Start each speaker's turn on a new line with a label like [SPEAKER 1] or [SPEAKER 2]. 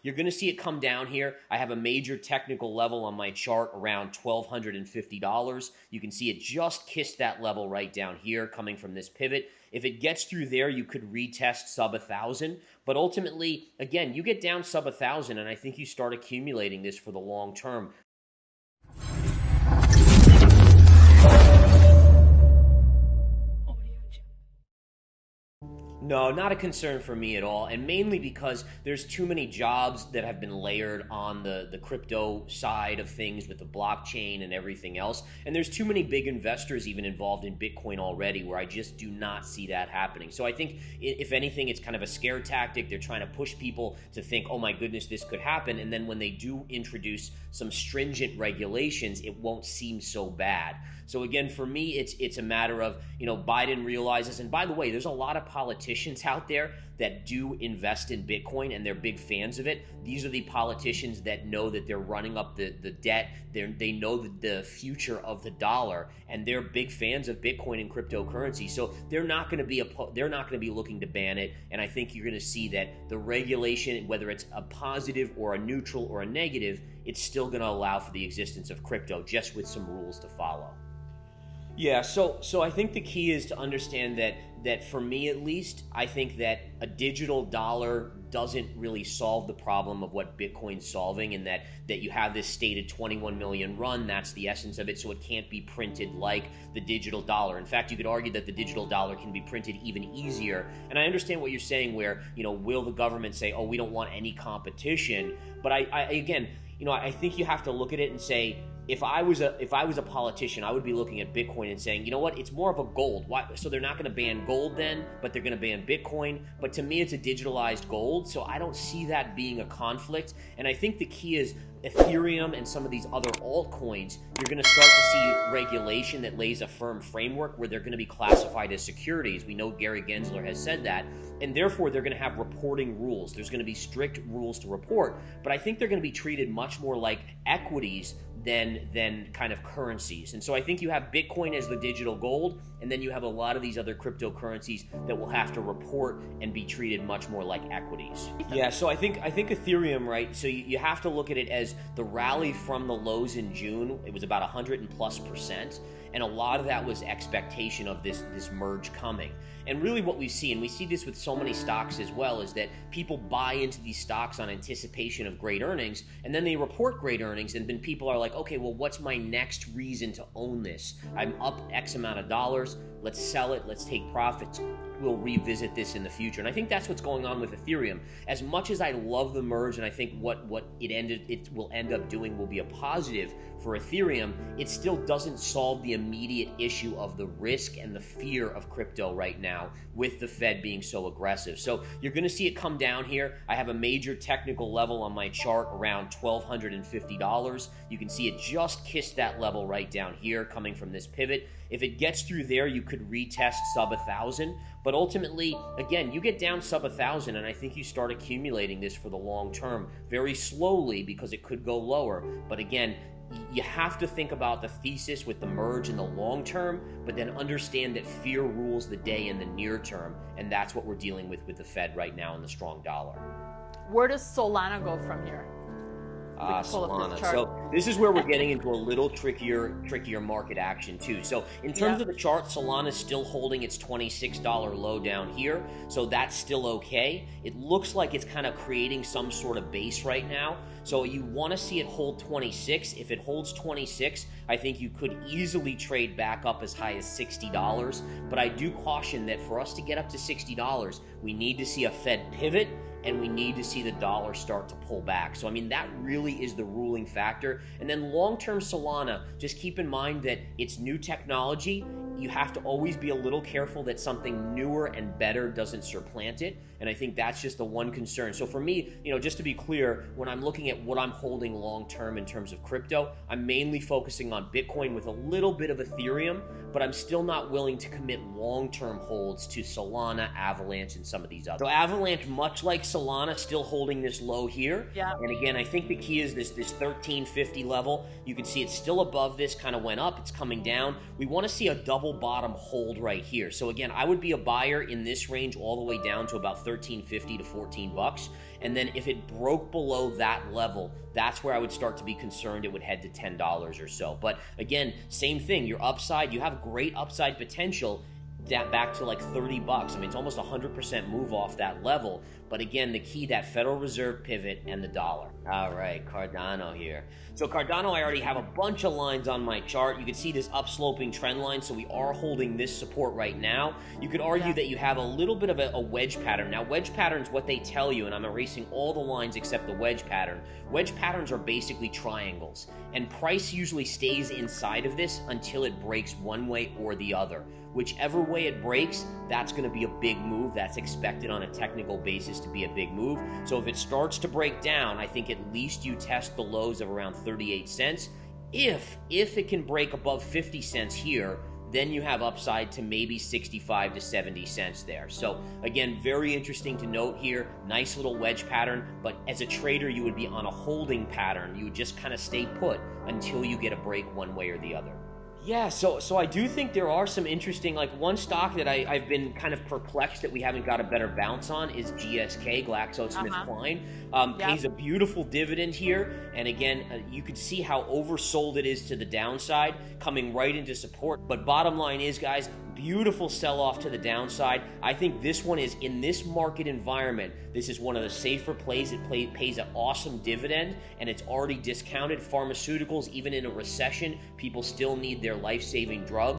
[SPEAKER 1] you're going to see it come down here. I have a major technical level on my chart around $1,250. You can see it just kissed that level right down here coming from this pivot. If it gets through there, you could retest sub 1,000. But ultimately, again, you get down sub 1,000, and I think you start accumulating this for the long term. No, not a concern for me at all, and mainly because there's too many jobs that have been layered on the crypto side of things with the blockchain and everything else, and there's too many big investors even involved in Bitcoin already where I just do not see that happening. So I think, if anything, it's kind of a scare tactic. They're trying to push people to think, oh my goodness, this could happen, and then when they do introduce some stringent regulations, it won't seem so bad. So again, for me, it's a matter of, Biden realizes, and by the way, there's a lot of politicians out there that do invest in Bitcoin and they're big fans of it. These are the politicians that know that they're running up the debt. They know the future of the dollar, and they're big fans of Bitcoin and cryptocurrency. So they're not going to be looking to ban it. And I think you're going to see that the regulation, whether it's a positive or a neutral or a negative, it's still going to allow for the existence of crypto, just with some rules to follow. Yeah, so I think the key is to understand that for me at least, I think that a digital dollar doesn't really solve the problem of what Bitcoin's solving, and that you have this stated 21 million run. That's the essence of it, so it can't be printed like the digital dollar. In fact, you could argue that the digital dollar can be printed even easier. And I understand what you're saying where, will the government say, oh, we don't want any competition? But I think you have to look at it and say, if I was a politician, I would be looking at Bitcoin and saying, you know what, it's more of a gold. Why? So they're not going to ban gold then, but they're going to ban Bitcoin. But to me, it's a digitalized gold, so I don't see that being a conflict. And I think the key is Ethereum and some of these other altcoins, you're going to start to see regulation that lays a firm framework where they're going to be classified as securities. We know Gary Gensler has said that, and therefore they're going to have reporting rules. There's going to be strict rules to report, but I think they're going to be treated much more like equities than kind of currencies. And so I think you have Bitcoin as the digital gold, and then you have a lot of these other cryptocurrencies that will have to report and be treated much more like equities. Yeah, so I think Ethereum, right? So you have to look at it as the rally from the lows in June. It was about 100+%, and a lot of that was expectation of this merge coming. And really what we see, and we see this with so many stocks as well, is that people buy into these stocks on anticipation of great earnings, and then they report great earnings, and then people are like, okay, well, what's my next reason to own this? I'm up X amount of dollars. Let's sell it. Let's take profits. We'll revisit this in the future. And I think that's what's going on with Ethereum. As much as I love the merge, and I think what it will end up doing will be a positive for Ethereum, it still doesn't solve the immediate issue of the risk and the fear of crypto right now with the Fed being so aggressive. So you're going to see it come down here. I have a major technical level on my chart around $1,250. You can see it just kissed that level right down here coming from this pivot. If it gets through there, you could retest sub 1,000. But ultimately, again, you get down sub 1,000, and I think you start accumulating this for the long term very slowly because it could go lower. But again, you have to think about the thesis with the merge in the long term, but then understand that fear rules the day in the near term, and that's what we're dealing with the Fed right now in the strong dollar.
[SPEAKER 2] Where does Solana go from here?
[SPEAKER 1] Solana. So this is where we're getting into a little trickier market action too. So in terms of the chart, Solana is still holding its $26 low down here. So that's still okay. It looks like it's kind of creating some sort of base right now. So you want to see it hold 26. If it holds 26, I think you could easily trade back up as high as $60. But I do caution that for us to get up to $60, we need to see a Fed pivot, and we need to see the dollar start to pull back. So, I mean, that really is the ruling factor. And then long-term Solana, just keep in mind that it's new technology. You have to always be a little careful that something newer and better doesn't supplant it. And I think that's just the one concern. So for me, just to be clear, when I'm looking at what I'm holding long-term in terms of crypto, I'm mainly focusing on Bitcoin with a little bit of Ethereum, but I'm still not willing to commit long-term holds to Solana, Avalanche, and some of these others. So Avalanche, much like Solana, still holding this low here.
[SPEAKER 2] Yeah.
[SPEAKER 1] And again, I think the key is this 1350 level. You can see it's still above this, kind of went up, it's coming down. We want to see a double bottom hold right here. So again, I would be a buyer in this range all the way down to about $13.50 to $14. And then if it broke below that level, that's where I would start to be concerned it would head to $10 or so. But again, same thing, your upside, you have great upside potential back to like $30. I mean, it's almost 100% move off that level. But again, the key, that Federal Reserve pivot and the dollar. All right, Cardano here. So Cardano, I already have a bunch of lines on my chart. You can see this upsloping trend line, so we are holding this support right now. You could argue that you have a little bit of a wedge pattern. Now, wedge patterns, what they tell you, and I'm erasing all the lines except the wedge pattern. Wedge patterns are basically triangles, and price usually stays inside of this until it breaks one way or the other. Whichever way it breaks, that's going to be a big move. That's expected on a technical basis to be a big move. So if it starts to break down, I think at least you test the lows of around 38 cents. If it can break above 50 cents here, then you have upside to maybe 65 to 70 cents there. So again, very interesting to note here. Nice little wedge pattern, but as a trader, you would be on a holding pattern. You would just kind of stay put until you get a break one way or the other. Yeah, so I do think there are some interesting, like one stock that I've been kind of perplexed that we haven't got a better bounce on is GSK, GlaxoSmithKline. Pays a beautiful dividend here. And again, you could see how oversold it is to the downside, coming right into support. But bottom line is, guys, beautiful sell-off to the downside. I think this one is, in this market environment, this is one of the safer plays. It pays an awesome dividend, and it's already discounted. Pharmaceuticals, even in a recession, people still need their life-saving drugs.